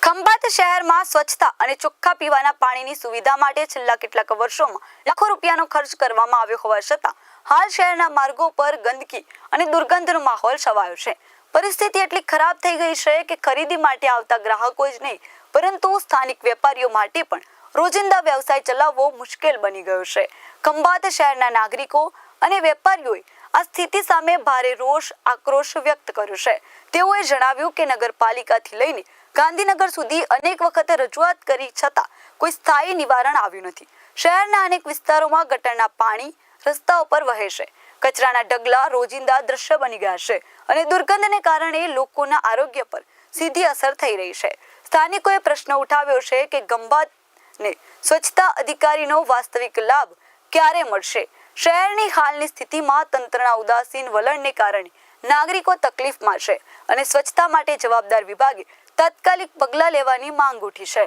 ખંભાત શહેરમાં સ્વચ્છતા અને ચોખ્ખા પીવાના પાણીની સુવિધા માટે છેલ્લા કેટલાક વર્ષોમાં લાખો રૂપિયાનો ખર્ચ કરવામાં આવ્યો હોવા છતાં હાલ શહેરના માર્ગો પર ગંદકી અને દુર્ગંધનો માહોલ છવાયો છે. પરિસ્થિતિ એટલી ખરાબ થઈ ગઈ છે કે ખરીદી માટે આવતા ગ્રાહકો જ નહીં પરંતુ સ્થાનિક વેપારીઓ માટે પણ રોજિંદા વ્યવસાય ચલાવવો મુશ્કેલ બની ગયો છે. ખંભાત શહેરના નાગરિકો અને વેપારીઓએ આ સ્થિતિ સામે ભારે રોષ આક્રોશ વ્યક્ત કર્યો છે. તેઓએ જણાવ્યું કે નગરપાલિકાથી લઈને ગાંધીનગર સુધી અનેક વખત રજૂઆત કરી છતાં કોઈ સ્થાયી નિવારણ આવ્યું નથી. શહેરના અનેક વિસ્તારોમાં ગટરના પાણી રસ્તાઓ પર વહે છે. કચરાના ઢગલા રોજિંદા દ્રશ્ય બની ગયા છે અને દુર્ગંધને કારણે લોકોના આરોગ્ય પર સીધી અસર થઈ રહી છે. સ્થાનિકોએ પ્રશ્ન ઉઠાવ્યો છે કે ખંભાતને સ્વચ્છતા અધિકારીનો વાસ્તવિક લાભ ક્યારે મળશે. શહેરની હાલની સ્થિતિમાં તંત્રના ઉદાસીન વલણને કારણે નાગરિકો તકલીફમાં છે અને સ્વચ્છતા માટે જવાબદાર વિભાગે તાત્કાલિક પગલાં લેવાની માંગ ઉઠી છે.